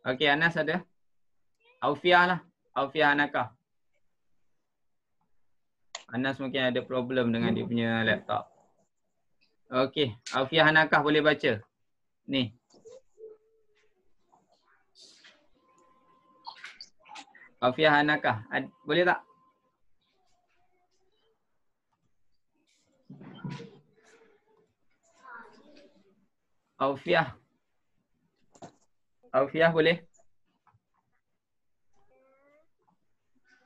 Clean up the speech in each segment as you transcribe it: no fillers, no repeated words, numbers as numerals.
Okey, Anas ada? Aufiah lah. Aufiah Hanakah. Anas mungkin ada problem dengan dia punya laptop. Okey, Aufiah Hanakah boleh baca. Ni. Aufiah Hanakah. Boleh tak? Aufiah. Aufiah boleh?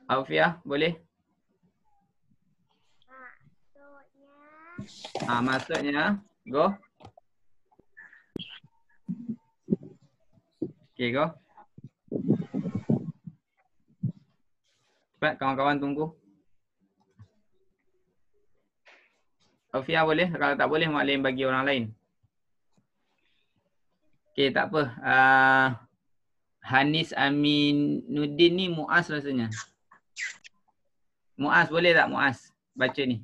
Aufiah boleh? Maksudnya go. Okey, go. Cepat kawan-kawan tunggu. Aufiah boleh? Kalau tak boleh, maklim bagi orang lain. Okey, tak apa. Hanis Aminuddin ni Muaz rasanya. Muaz boleh tak Muaz baca ni?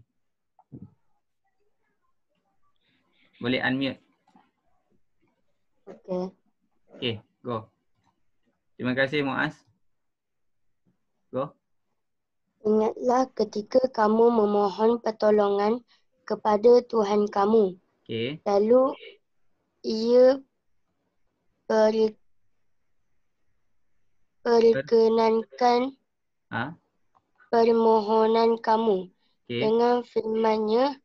Boleh unmute. Okey. Okey, go. Terima kasih Muaz. Go. Ingatlah ketika kamu memohon pertolongan kepada Tuhan kamu. Okey. Lalu ia perkenankan permohonan kamu. Okey. Dengan firman-Nya,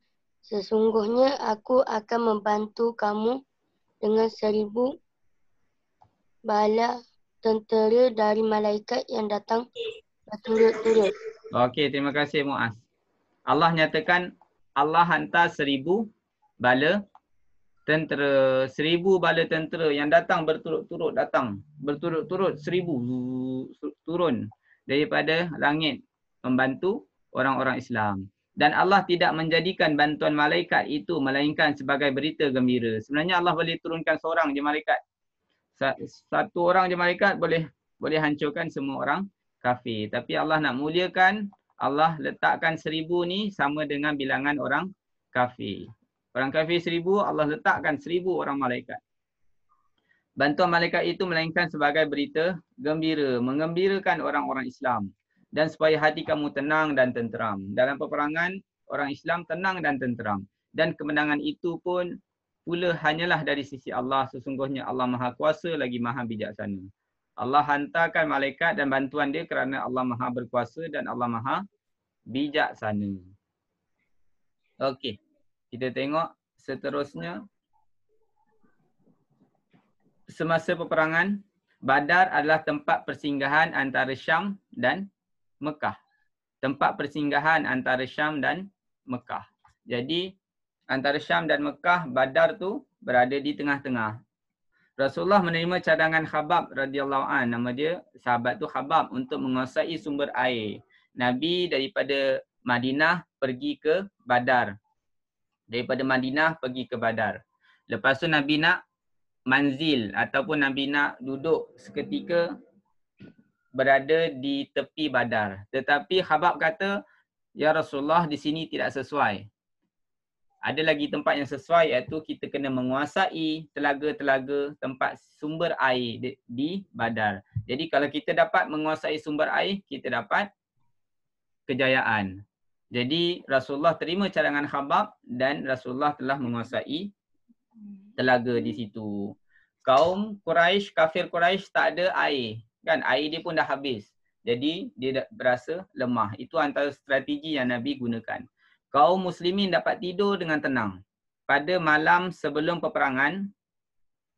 sesungguhnya aku akan membantu kamu dengan 1000 bala tentera dari malaikat yang datang berturut-turut. Okey, terima kasih Muaz. Allah nyatakan Allah hantar 1000 bala tentera, 1000 bala tentera yang datang berturut-turut datang. Berturut-turut 1000 turun daripada langit membantu orang-orang Islam. Dan Allah tidak menjadikan bantuan malaikat itu melainkan sebagai berita gembira. Sebenarnya Allah boleh turunkan seorang je malaikat. Satu orang je malaikat boleh hancurkan semua orang kafir. Tapi Allah nak muliakan, Allah letakkan 1000 ni sama dengan bilangan orang kafir. Orang kafir 1000, Allah letakkan 1000 orang malaikat. Bantuan malaikat itu melainkan sebagai berita gembira, mengembirakan orang-orang Islam. Dan supaya hati kamu tenang dan tenteram. Dalam peperangan, orang Islam tenang dan tenteram. Dan kemenangan itu pun pula hanyalah dari sisi Allah. Sesungguhnya Allah Maha Kuasa lagi Maha Bijaksana. Allah hantarkan malaikat dan bantuan dia kerana Allah Maha Berkuasa dan Allah Maha Bijaksana. Okey, kita tengok seterusnya. Semasa peperangan, Badar adalah tempat persinggahan antara Syam dan Mekah. Tempat persinggahan antara Syam dan Mekah. Jadi antara Syam dan Mekah, Badar tu berada di tengah-tengah. Rasulullah menerima cadangan Khabab radhiyallahu an, nama dia sahabat tu Khabab, untuk menguasai sumber air. Nabi daripada Madinah pergi ke Badar. Daripada Madinah pergi ke Badar. Lepas tu Nabi nak manzil ataupun Nabi nak duduk seketika berada di tepi Badar. Tetapi Khabab kata, ya Rasulullah, di sini tidak sesuai. Ada lagi tempat yang sesuai, iaitu kita kena menguasai telaga-telaga tempat sumber air di Badar. Jadi kalau kita dapat menguasai sumber air, kita dapat kejayaan. Jadi Rasulullah terima cadangan Khabab dan Rasulullah telah menguasai telaga di situ. Kaum Quraisy, kafir Quraisy tak ada air. Kan air dia pun dah habis. Jadi dia berasa lemah. Itu antara strategi yang Nabi gunakan. Kaum muslimin dapat tidur dengan tenang. Pada malam sebelum peperangan,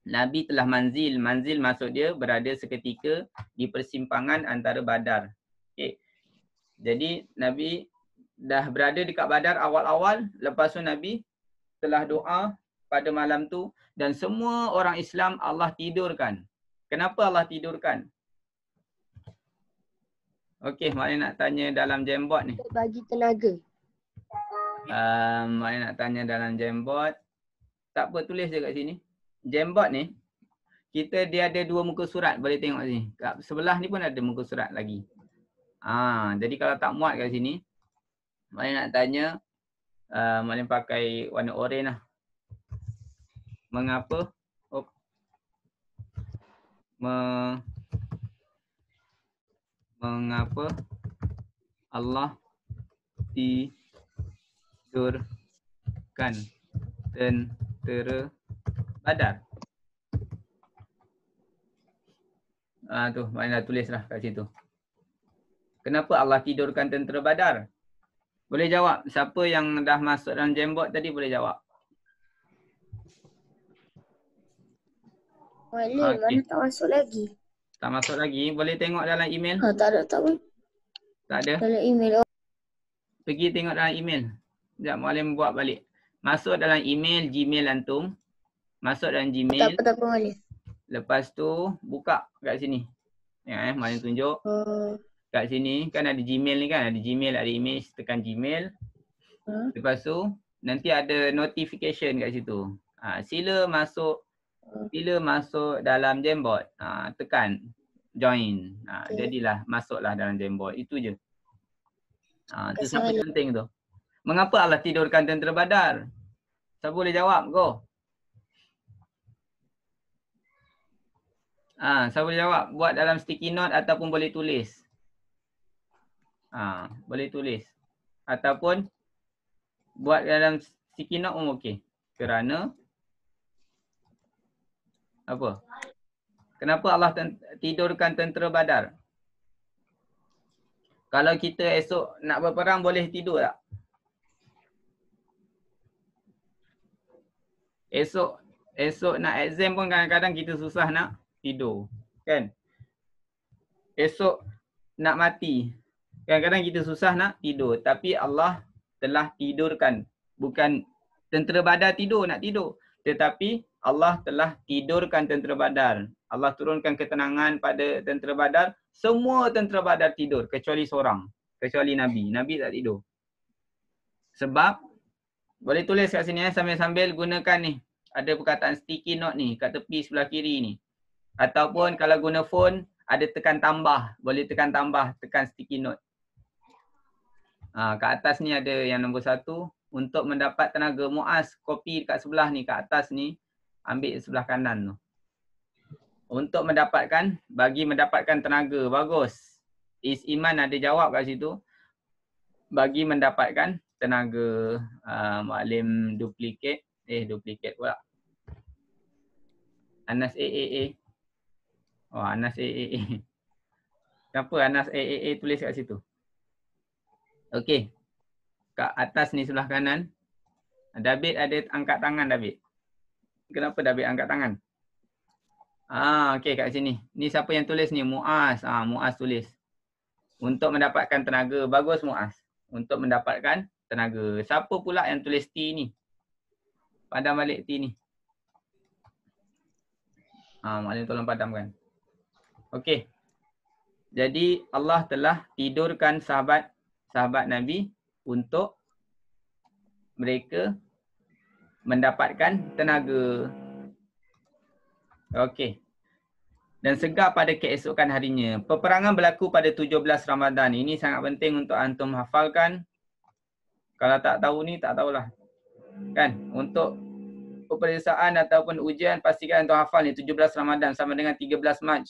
Nabi telah manzil. Manzil maksud dia berada seketika di persimpangan antara Badar. Okay. Jadi Nabi dah berada dekat Badar awal-awal. Lepas tu Nabi telah doa pada malam tu dan semua orang Islam Allah tidurkan. Kenapa Allah tidurkan? Okey, maknanya nak tanya dalam Jamboard ni. Bagi tenaga. Maknanya nak tanya dalam Jamboard. Tak apa, tulis je kat sini. Jamboard ni, dia ada 2 muka surat, boleh tengok sini. Kat sebelah ni pun ada muka surat lagi. Jadi kalau tak muat kat sini, maknanya nak tanya, maknanya pakai warna oranye lah. Mengapa Mengapa Allah tidurkan tentera Badar? Tu mana tulislah kat situ. Kenapa Allah tidurkan tentera Badar? Boleh jawab. Siapa yang dah masuk dalam Jamboard tadi boleh jawab. Boleh, mana tak masuk lagi. Tak masuk lagi. Boleh tengok dalam email? Tak ada, tak boleh. Tak ada? Dalam email. Pergi tengok dalam email. Sekejap Mualim buat balik. Masuk dalam email Gmail antum. Masuk dalam Gmail. Tak apa boleh. Lepas tu buka kat sini. Ya, Mualim tunjuk. Kat sini kan ada Gmail ni kan. Ada Gmail, ada image. Tekan Gmail. Lepas tu nanti ada notification kat situ. Sila masuk dalam Jamboard. Tekan join. Jadilah masuklah dalam Jamboard. Itu je. Itu siapa penting tu. Mengapa Allah tidurkan tentera Badar? Siapa boleh jawab? Go. Siapa boleh jawab? Buat dalam sticky note ataupun boleh tulis. Boleh tulis. Ataupun buat dalam sticky note pun okey. Kerana apa? Kenapa Allah tidurkan tentera Badar? Kalau kita esok nak berperang boleh tidur tak? Esok nak exam pun kadang-kadang kita susah nak tidur. Kan? Esok nak mati. Kadang-kadang kita susah nak tidur. Tapi Allah telah tidurkan. Bukan tentera Badar tidur nak tidur. Tetapi Allah telah tidurkan tentera Badar. Allah turunkan ketenangan pada tentera Badar. Semua tentera Badar tidur kecuali seorang. Kecuali Nabi. Nabi tak tidur. Sebab, boleh tulis kat sini sambil-sambil gunakan ni. Ada perkataan sticky note ni kat tepi sebelah kiri ni. Ataupun kalau guna phone, ada tekan tambah. Boleh tekan tambah, tekan sticky note. Kat atas ni ada yang nombor 1. Untuk mendapat tenaga. Muaz, kopi kat sebelah ni, kat atas ni. Ambil sebelah kanan tu. Untuk mendapatkan, bagi mendapatkan tenaga. Bagus. Is Iman ada jawab kat situ. Bagi mendapatkan tenaga. Mualim duplicate. Duplicate pula. Anas AAA. Anas AAA. Kenapa Anas AAA tulis kat situ? Okey. Kat atas ni sebelah kanan. David ada angkat tangan David. Kenapa David angkat tangan? Okey kat sini. Ni siapa yang tulis ni? Muaz. Muaz tulis. Untuk mendapatkan tenaga. Bagus Muaz. Untuk mendapatkan tenaga. Siapa pula yang tulis T ni? Padam balik T ni. Maknanya tolong padamkan. Okey. Jadi Allah telah tidurkan sahabat Nabi untuk mereka mendapatkan tenaga. Okey. Dan segar pada keesokan harinya. Peperangan berlaku pada 17 Ramadan. Ini sangat penting untuk antum hafalkan. Kalau tak tahu ni, tak tahulah. Kan? Untuk peperiksaan ataupun ujian, pastikan antum hafal ni. 17 Ramadan sama dengan 13 Mac.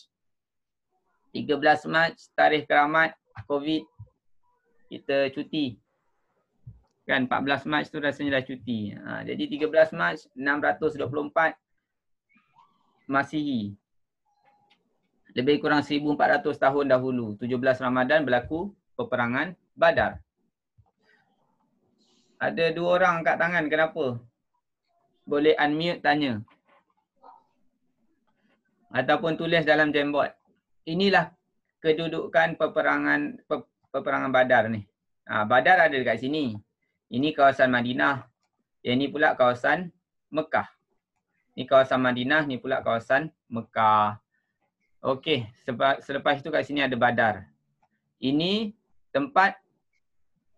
13 Mac, tarikh keramat, COVID. Kita cuti. Kan 14 Mac tu rasanya dah cuti. Jadi 13 Mac 624 Masihi. Lebih kurang 1400 tahun dahulu. 17 Ramadan berlaku peperangan Badar. Ada 2 orang angkat tangan. Kenapa? Boleh unmute tanya. Ataupun tulis dalam Jamboard. Inilah kedudukan peperangan Badar ni. Badar ada dekat sini. Ini kawasan Madinah. Yang ni pula kawasan Mekah. Ni kawasan Madinah, ni pula kawasan Mekah. Okey, selepas itu kat sini ada Badar. Ini tempat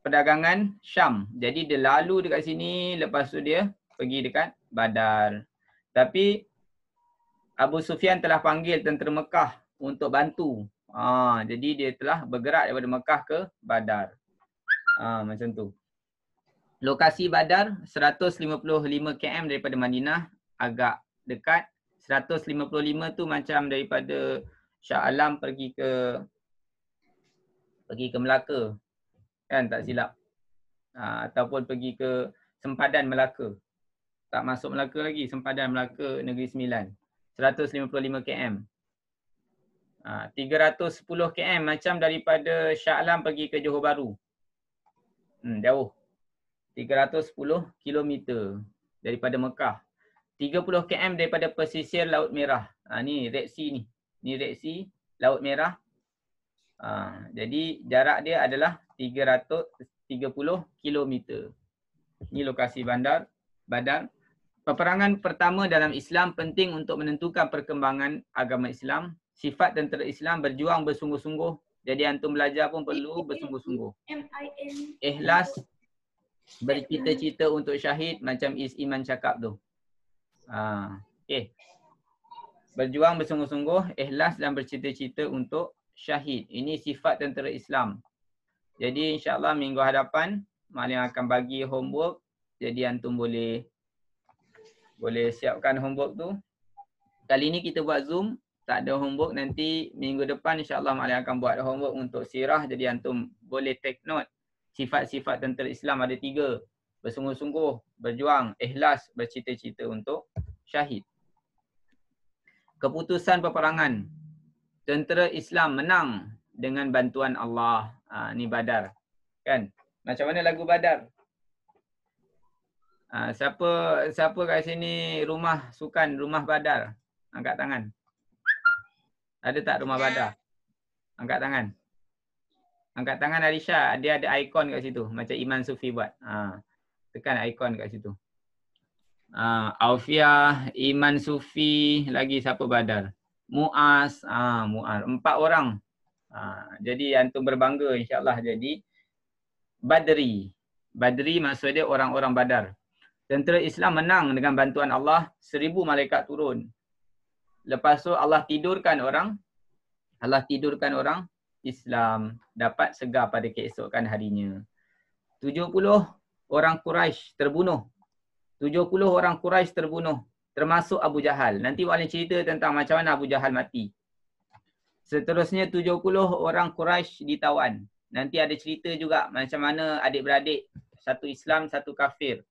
perdagangan Syam. Jadi dia lalu dekat sini, lepas tu dia pergi dekat Badar. Tapi Abu Sufyan telah panggil tentera Mekah untuk bantu. Jadi dia telah bergerak daripada Mekah ke Badar. Macam tu. Lokasi Badar 155 km daripada Madinah, agak dekat. 155 tu macam daripada Shah Alam pergi ke Melaka. Kan tak silap. Ataupun pergi ke Sempadan Melaka. Tak masuk Melaka lagi, Sempadan Melaka Negeri Sembilan. 155 km. 310 km macam daripada Shah Alam pergi ke Johor Bahru. Jauh. 310 km daripada Mekah. 30 km daripada pesisir Laut Merah. Ni Red Sea ni. Ni Red Sea, Laut Merah. Jadi jarak dia adalah 330 km. Ni lokasi bandar Badar. Peperangan pertama dalam Islam penting untuk menentukan perkembangan agama Islam. Sifat tentera Islam berjuang bersungguh-sungguh. Jadi antum belajar pun perlu bersungguh-sungguh. Ikhlas, bercita-cita untuk syahid macam Iman cakap tu. Okay. Berjuang bersungguh-sungguh, ikhlas dan bercita-cita untuk syahid. Ini sifat tentera Islam. Jadi insya-Allah minggu hadapan Malim akan bagi homework. Jadi antum boleh siapkan homework tu. Kali ni kita buat Zoom, tak ada homework. Nanti minggu depan insya-Allah Malim akan buat homework untuk sirah. Jadi antum boleh take note. Sifat-sifat tentera Islam ada 3. Bersungguh-sungguh, berjuang, ikhlas, bercita-cita untuk syahid. Keputusan peperangan. Tentera Islam menang dengan bantuan Allah. Ni Badar. Kan? Macam mana lagu Badar? Siapa kat sini rumah sukan, rumah Badar? Angkat tangan. Ada tak rumah Badar? Angkat tangan. Angkat tangan Alisha. Dia ada ikon kat situ. Macam Iman Sufi buat. Tekan ikon kat situ. Aufia, Iman Sufi, lagi siapa Badar? Muaz, Muaz. 4 orang. Jadi antum berbangga insya-Allah jadi Badri. Badri maksud dia orang-orang Badar. Tentera Islam menang dengan bantuan Allah, 1000 malaikat turun. Lepas tu Allah tidurkan orang Islam dapat segar pada keesokan harinya. 70 orang Quraisy terbunuh. 70 orang Quraisy terbunuh. Termasuk Abu Jahal. Nanti Wali cerita tentang macam mana Abu Jahal mati. Seterusnya 70 orang Quraisy ditawan. Nanti ada cerita juga macam mana adik-beradik. Satu Islam, satu kafir.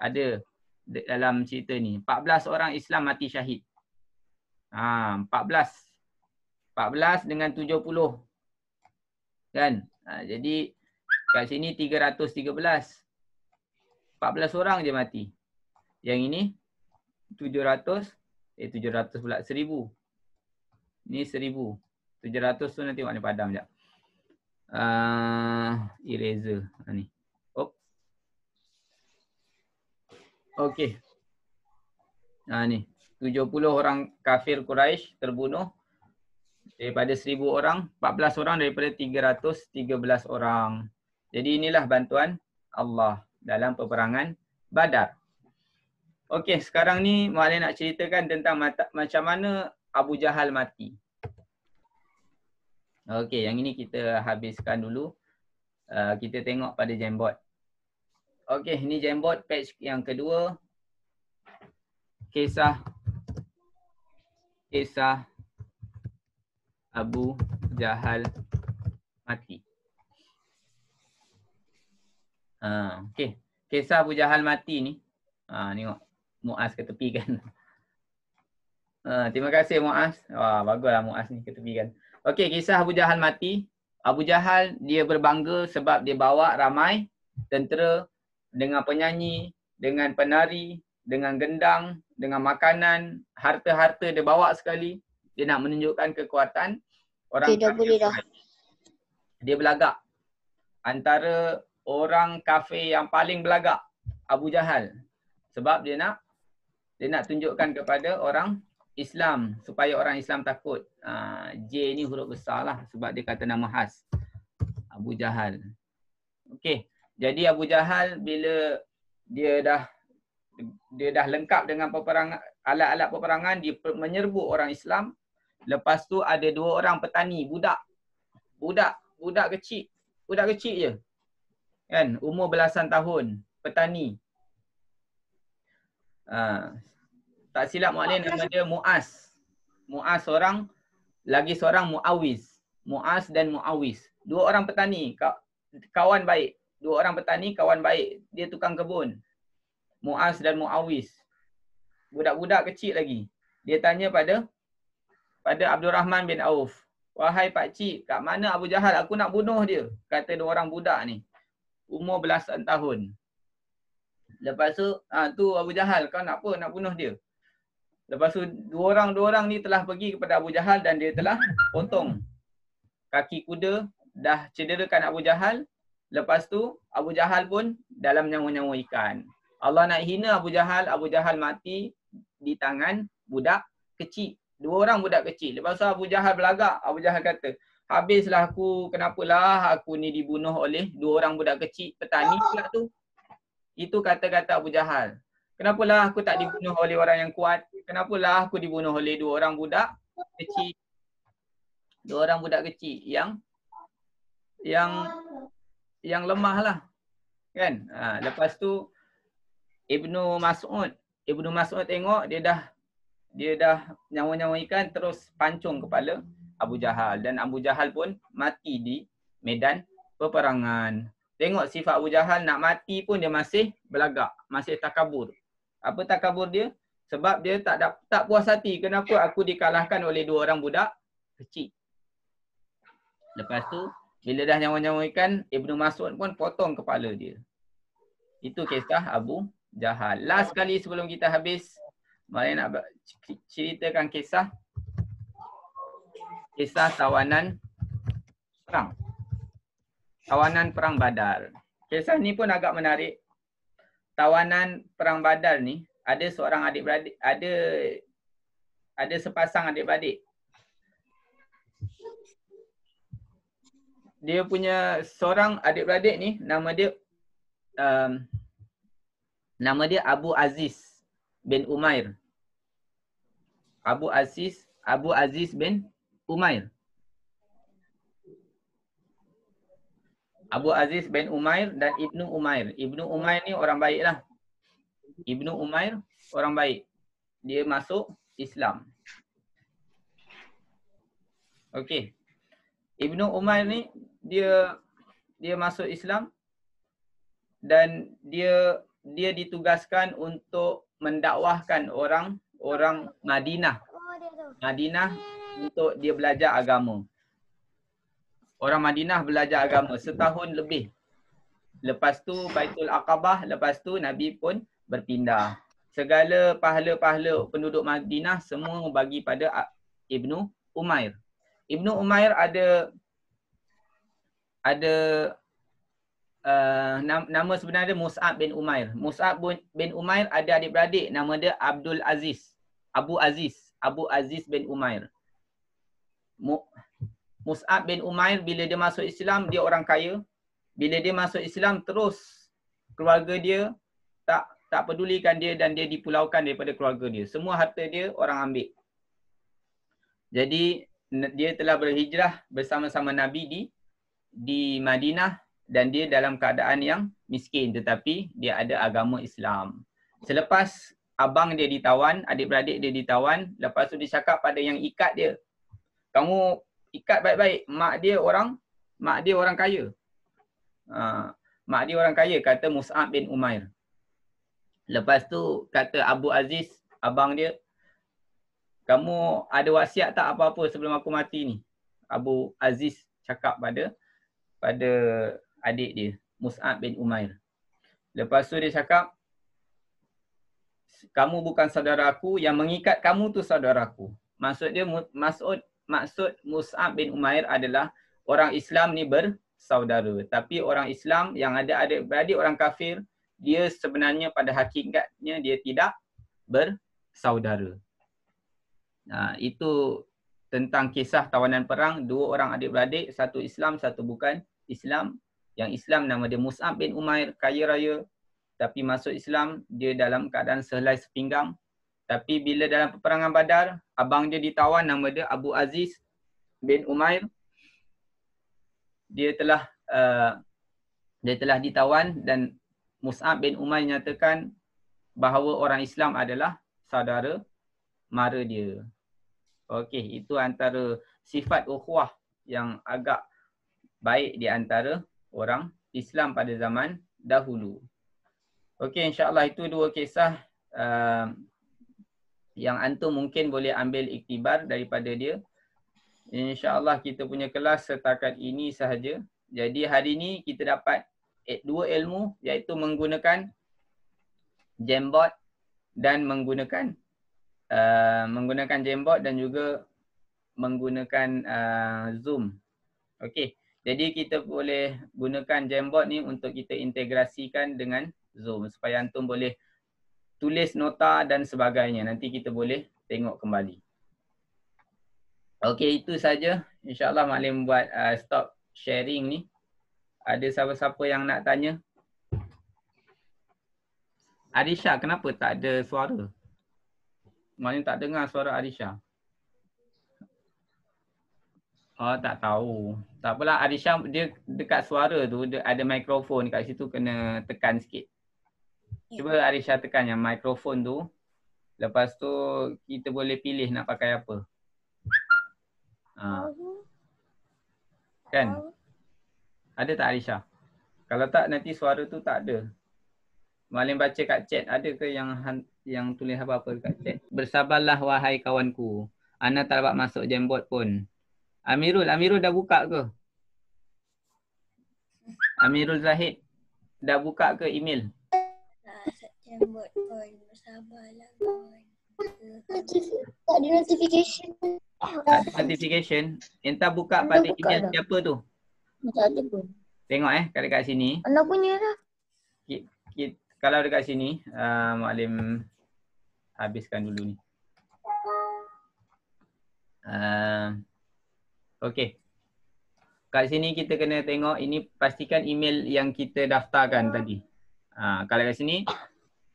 Ada dalam cerita ni. 14 orang Islam mati syahid. 14 dengan 70. Kan? Jadi kat sini 313. 14 orang je mati. Yang ini 700 pula 1000. Ni 1000. 700 tu nanti warna padam sekejap. Eraser ni. Okey. Ni 70 orang kafir Quraisy terbunuh. Daripada 1000 orang, 14 orang daripada 313 orang. Jadi inilah bantuan Allah dalam peperangan Badar. Okey, sekarang ni Muallim nak ceritakan tentang macam mana Abu Jahal mati. Okey, yang ini kita habiskan dulu. Kita tengok pada Jamboard. Okey, ini Jamboard page yang kedua. Kisah Abu Jahal mati. Okey, kisah Abu Jahal mati ni. Tengok Muaz ke tepi kan. Terima kasih Muaz. Baguslah Muaz ni ke tepi kan. Okey, kisah Abu Jahal mati. Abu Jahal dia berbangga sebab dia bawa ramai tentera dengan penyanyi, dengan penari, dengan gendang, dengan makanan, harta-harta dia bawa sekali. Dia nak menunjukkan kekuatan orang kafir. Dia belagak. Antara orang kafir yang paling belagak, Abu Jahal. Sebab dia nak tunjukkan kepada orang Islam supaya orang Islam takut. J ni huruf besar lah sebab dia kata nama khas. Abu Jahal. Okey. Jadi Abu Jahal bila dia dah lengkap dengan peperangan, alat-alat peperangan, dia menyerbu orang Islam. Lepas tu ada 2 orang petani, budak kecil. Budak kecil je. Kan, umur belasan tahun, petani. tak silap maknanya nama dia Mu'az. Mu'az lagi seorang Mu'awiz. Mu'az dan Mu'awiz. Dua orang petani, kawan baik. Dua orang petani, kawan baik. Dia tukang kebun. Mu'az dan Mu'awiz. Budak-budak kecil lagi. Dia tanya pada Abdul Rahman bin Auf. Wahai pakcik, kat mana Abu Jahal? Aku nak bunuh dia. Kata dua orang budak ni. Umur belasan tahun. Lepas tu, tu Abu Jahal, kau nak apa? Nak bunuh dia. Lepas tu, dua orang ni telah pergi kepada Abu Jahal dan dia telah potong kaki kuda, dah cederakan Abu Jahal. Lepas tu, Abu Jahal pun dalam nyawa-nyawa ikan. Allah nak hina Abu Jahal mati di tangan budak kecil. Dua orang budak kecil. Lepas tu Abu Jahal berlagak. Abu Jahal kata, habislah aku, kenapalah aku ni dibunuh oleh dua orang budak kecil petani pula tu. Itu kata-kata Abu Jahal. Kenapalah aku tak dibunuh oleh orang yang kuat? Kenapalah aku dibunuh oleh dua orang budak kecil? Dua orang budak kecil yang lemah lah. Kan? Lepas tu Ibnu Mas'ud tengok dia dah nyawa-nyawa ikan, terus pancung kepala Abu Jahal. Dan Abu Jahal pun mati di medan peperangan. Tengok sifat Abu Jahal, nak mati pun dia masih belagak, masih takabur. Apa takabur dia? Sebab dia tak puas hati. Kenapa aku dikalahkan oleh dua orang budak kecil? Lepas tu, bila dah nyawa-nyawa ikan, Ibnu Mas'ud pun potong kepala dia. Itu kisah Abu Jahal. Last kali sebelum kita habis, mari nak ceritakan kisah tawanan perang. Tawanan perang Badar. Kisah ni pun agak menarik. Tawanan perang Badar ni ada seorang adik-beradik, ada sepasang adik-beradik. Dia punya seorang adik-beradik ni nama dia Abu Aziz bin Umair. Abu Aziz bin Umair. Abu Aziz bin Umair dan Ibnu Umair. Ibnu Umair ni orang baik lah. Ibnu Umair orang baik. Dia masuk Islam. Okey. Ibnu Umair ni dia masuk Islam dan dia ditugaskan untuk mendakwahkan orang Madinah untuk dia belajar agama. Orang Madinah belajar agama setahun lebih. Lepas tu Baitul Aqabah, lepas tu Nabi pun berpindah. Segala pahala-pahala penduduk Madinah semua bagi pada Ibnu Umair. Ibnu Umair ada nama sebenar dia Mus'ab bin Umair. Mus'ab bin Umair ada adik-beradik, nama dia Abdul Aziz. Abu Aziz bin Umair. Mus'ab bin Umair bila dia masuk Islam, dia orang kaya. Bila dia masuk Islam, terus keluarga dia tak pedulikan dia dan dia dipulaukan daripada keluarga dia. Semua harta dia orang ambil. Jadi dia telah berhijrah bersama-sama Nabi di Madinah dan dia dalam keadaan yang miskin tetapi dia ada agama Islam. Selepas abang dia ditawan, adik-beradik dia ditawan, lepas tu dia cakap pada yang ikat dia, kamu ikat baik-baik, mak dia orang kaya. Mak dia orang kaya, kata Mus'ab bin Umair. Lepas tu kata Abu Aziz, abang dia, kamu ada wasiat tak apa-apa sebelum aku mati ni? Abu Aziz cakap pada adik dia, Mus'ab bin Umair. Lepas tu dia cakap, kamu bukan saudara aku, yang mengikat kamu tu saudaraku. Maksud dia, maksud Mus'ab bin Umair adalah orang Islam ni bersaudara. Tapi orang Islam yang ada adik-beradik orang kafir, dia sebenarnya pada hakikatnya dia tidak bersaudara. Itu tentang kisah tawanan perang. Dua orang adik-beradik, satu Islam, satu bukan Islam. Yang Islam nama dia Mus'ab bin Umair, kaya raya. Tapi masuk Islam, dia dalam keadaan sehelai sepinggang. Tapi bila dalam peperangan Badar, abang dia ditawan, nama dia Abu Aziz bin Umair. Dia telah ditawan dan Mus'ab bin Umair nyatakan bahawa orang Islam adalah saudara mara dia. Okey, itu antara sifat ukhuwah yang agak baik di antara orang Islam pada zaman dahulu. Okey, insya-Allah itu dua kisah yang antum mungkin boleh ambil iktibar daripada dia. InsyaAllah kita punya kelas setakat ini sahaja. Jadi hari ini kita dapat dua ilmu iaitu menggunakan Jamboard dan menggunakan Jamboard dan juga menggunakan Zoom. Okey. Jadi kita boleh gunakan Jamboard ni untuk kita integrasikan dengan Zoom supaya antum boleh tulis nota dan sebagainya. Nanti kita boleh tengok kembali. Okey, itu saja. InsyaAllah Maklim buat stop sharing ni. Ada siapa-siapa yang nak tanya? Arisha, kenapa tak ada suara? Maklim tak dengar suara Arisha. Oh, tak tahu. Tak apalah, Arisha dia dekat suara tu, dia ada mikrofon kat situ, kena tekan sikit. Cuba Arisha tekan yang mikrofon tu. Lepas tu kita boleh pilih nak pakai apa. Kan? Ada tak Arisha? Kalau tak nanti suara tu tak ada. Maklim baca kat chat, ada ke yang tulis apa-apa kat chat? Bersabarlah wahai kawanku. Ana tak dapat masuk Jamboard pun. Amirul dah buka ke? Amirul Zahid dah buka ke email? Jamboard pun bersabarlah kawan. Tak ada notification. Tak ada notification. Entah buka pada email siapa tu? Tak ada pun. Tengok kat dekat sini. Anak punya lah. Kalau dekat sini, Maklim habiskan dulu ni. Okey. Kat sini kita kena tengok, ini pastikan email yang kita daftarkan tadi. Kalau kat sini,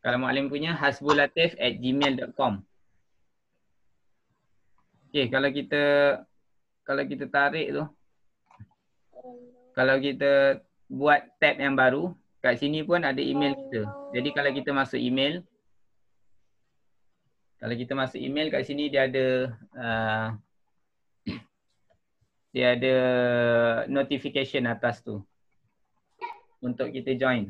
kalau Maklim punya hasbulatif@gmail.com. Okey, kalau kita tarik tu, kalau kita buat tab yang baru, kat sini pun ada email kita. Jadi kalau kita masuk email, kat sini dia ada notification atas tu untuk kita join.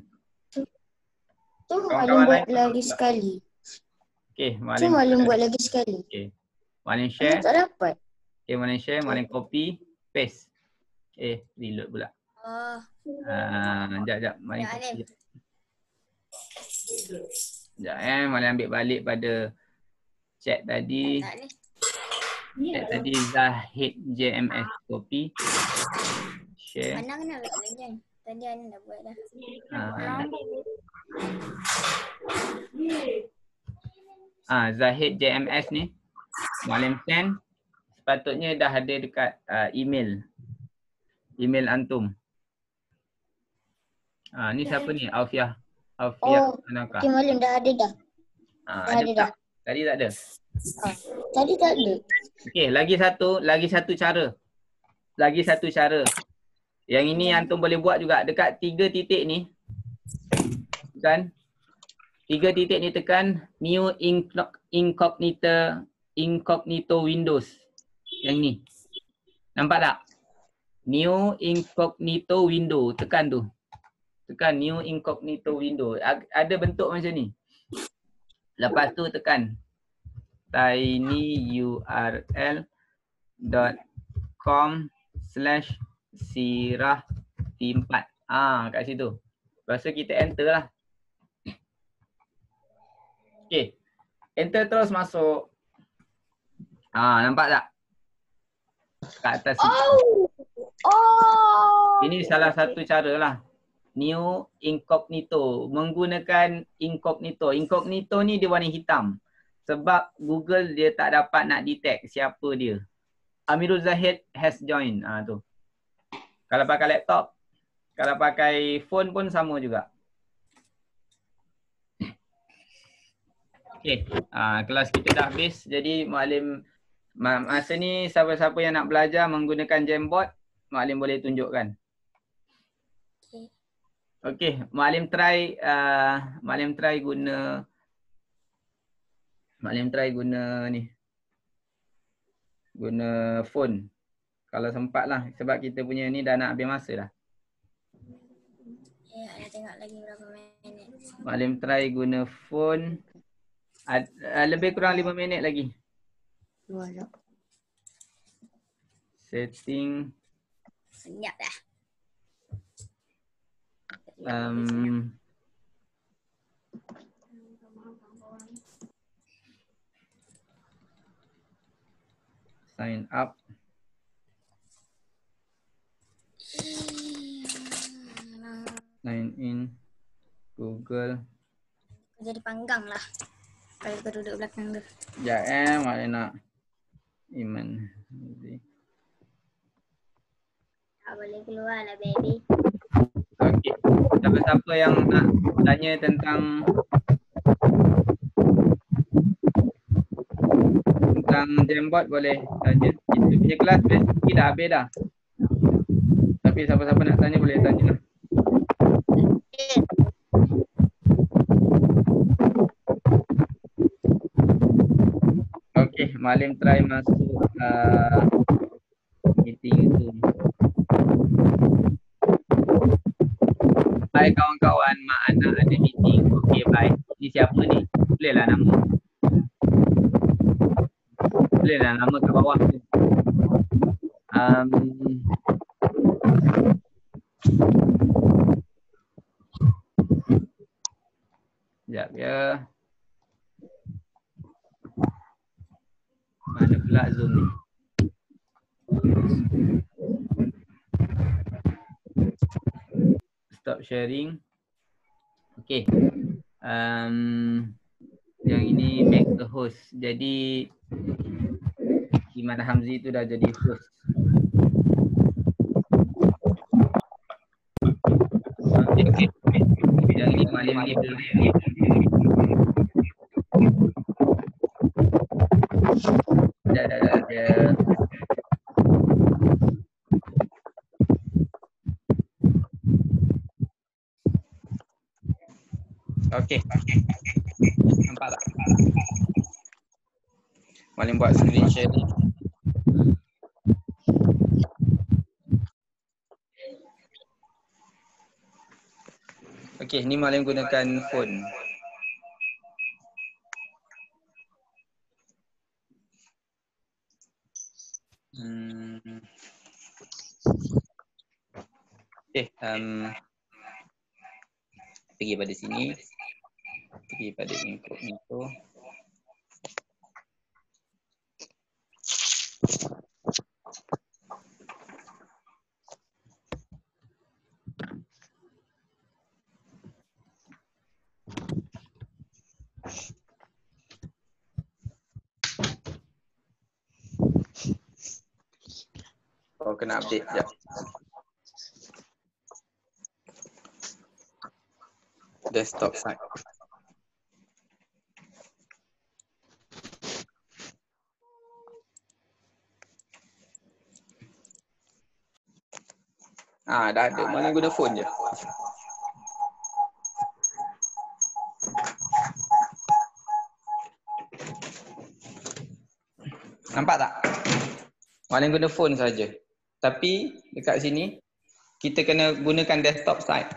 Tu Maklim buat lagi sekali. Okey, Maklim buat lagi sekali. Okey. Maklim share. Tak dapat. Okey, Maklim share, Maklim copy, paste. Reload pula. Sekejap. Maklim copy. Sekejap Maklim ambil balik pada chat tadi. Chat tadi Zahid JMS copy. Share. Mana kena lagi? Tadi Ana dah buat dah. Zahid JMS ni Maklim send. Sepatutnya dah ada dekat email antum. Ni siapa ni? Alfiah Anaka. Okey, Maklim dah ada dah. Ada dah. Tadi tak ada. Tadi tak ada. Okey, lagi satu cara. Yang ini antum boleh buat juga dekat 3 titik ni. Kan? 3 titik ni tekan new incognito Windows. Yang ni. Nampak tak? New incognito window, tekan tu. Tekan new incognito window. Ada bentuk macam ni. Lepas tu tekan tinyurl.com/sirah4. Kat situ. Lepas tu kita enter lah. Okey. Enter terus masuk. Nampak tak? Kat atas sini. Ini salah satu cara lah. New incognito. Menggunakan incognito. Incognito ni dia warna hitam. Sebab Google dia tak dapat nak detect siapa dia. Amirul Zahid has joined. Tu. Kalau pakai laptop, kalau pakai phone pun sama juga. Okey, kelas kita dah habis. Jadi Maklim masa ni siapa-siapa yang nak belajar menggunakan Jamboard, Maklim boleh tunjukkan. Okey, Maklim try guna ni. Guna phone. Kalau sempat lah. Sebab kita punya ni dah nak habis masa dah. Ya, nak tengok lagi berapa minit. Malim try guna phone. Lebih kurang 5 minit lagi. Setting. Senyap dah. Sign up. Sign in. Google. Jadi panggang lah. Kalau kau duduk belakang tu. Sekejap Malim nak. Iman. Tak boleh keluar lah baby. Okey. Siapa-siapa yang nak tanya tentang Jamboard boleh tanya. Kita punya kelas basically dah habis dah. Tapi siapa-siapa nak tanya boleh tanya lah. Okey, Malim try masuk meeting Zoom. Hai kawan-kawan, Mak Ana ada meeting. Okey, bye. Ni siapa ni? Bolehlah nama. Bolehlah nama kat bawah tu. Sekejap ya. Mana pula Zoom ni? Stop sharing. Okay. Yang ini make a host. Jadi Iman Hamzi tu dah jadi host. Okay. Yang ini Malim ni dulu. Dah. Okey. Nampak tak? Malim buat screen sharing. Okey, ni Malim gunakan phone. Okey, pergi pada sini. Pergi pada info. Oh, kena update sekejap. Desktop site. Dah ada. Malah guna phone je. Nampak tak? Malah guna phone saja. Tapi dekat sini kita kena gunakan desktop site.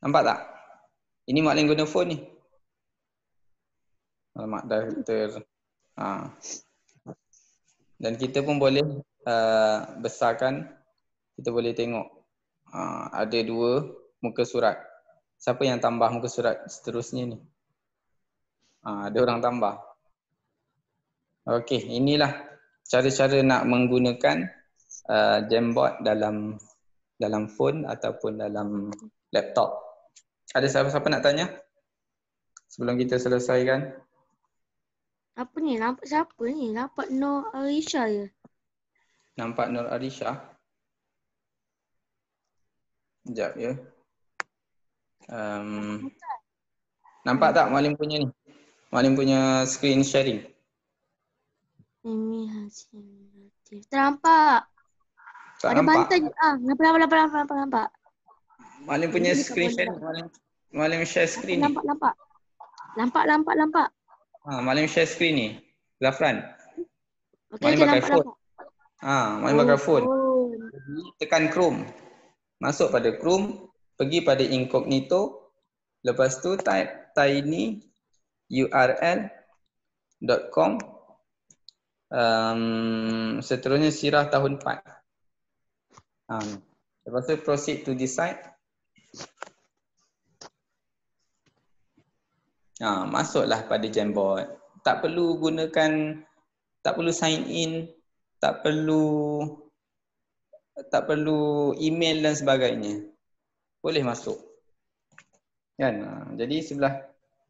Nampak tak? Ini Maklin guna phone ni. Alamak dah Dan kita pun boleh besarkan. Kita boleh tengok ada 2 muka surat. Siapa yang tambah muka surat seterusnya ni? Ada orang tambah. Okey, inilah cara-cara nak menggunakan Jamboard dalam phone ataupun dalam laptop. Ada siapa-siapa nak tanya? Sebelum kita selesaikan. Apa ni? Nampak siapa ni? Nampak Nur Arisha je. Nampak Nur Arisha? Sekejap ya. Nampak tak Malim punya ni? Malim punya screen sharing. Ini hasil. Ternampak. Tak ada nampak? Nampak. Nampak. Malim punya screen sharing. Malim share screen ni. Nampak. Nampak. Malim share screen ni. Zafran. Okey, Maknanya pakai nampak phone. nampak. Maknanya pakai phone. Oh. Jadi, tekan Chrome. Masuk pada Chrome, pergi pada incognito, lepas tu type tinyurl.com, seterusnya sirah tahun 4. Lepas tu proceed to this site. Masuklah pada Jamboard. Tak perlu sign in, tak perlu email dan sebagainya. Boleh masuk. Kan? Jadi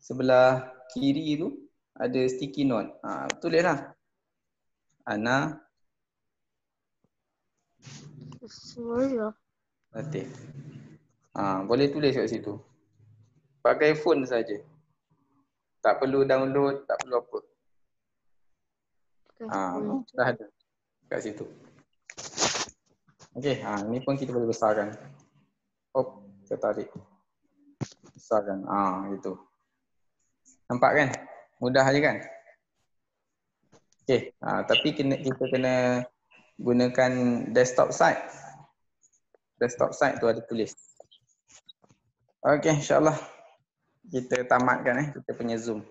sebelah kiri tu ada sticky note. Tulislah. Ana Semua. Latif. Boleh tulis kat situ. Pakai phone saja. Tak perlu download, tak perlu apa. Dah ada kat situ. Okey, ni pun kita boleh besarkan. Kita tarik. Besarkan. Gitu. Nampak kan? Mudah aja kan? Okey, tapi kita kena gunakan desktop site. Desktop site tu ada tulis. Okey, insya-Allah kita tamatkan kita punya Zoom.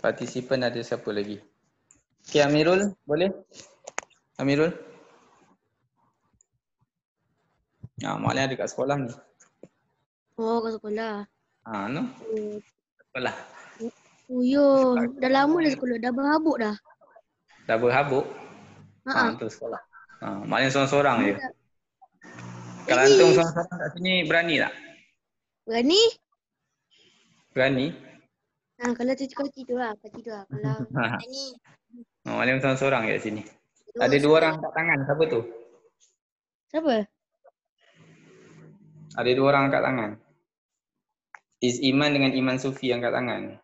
Partisipan ada siapa lagi? Okey, Amirul, boleh? Amirul? Mak Lian ada kat sekolah ni. Oh, kat sekolah. No? Sekolah. Yo, dah lama dah sekolah, dah berhabuk dah. Dah berhabuk? Tu sekolah. Mak Lian seorang-seorang je. Kalau antum seorang-seorang kat sini berani tak? Berani? Berani? Kalau tidur lah. Kalau Ini. Mak Lian seorang-seorang kat sini. Ada 2 orang angkat tangan. Siapa tu? siapa? Ada 2 orang angkat tangan. Iman dengan Iman Sufi angkat tangan.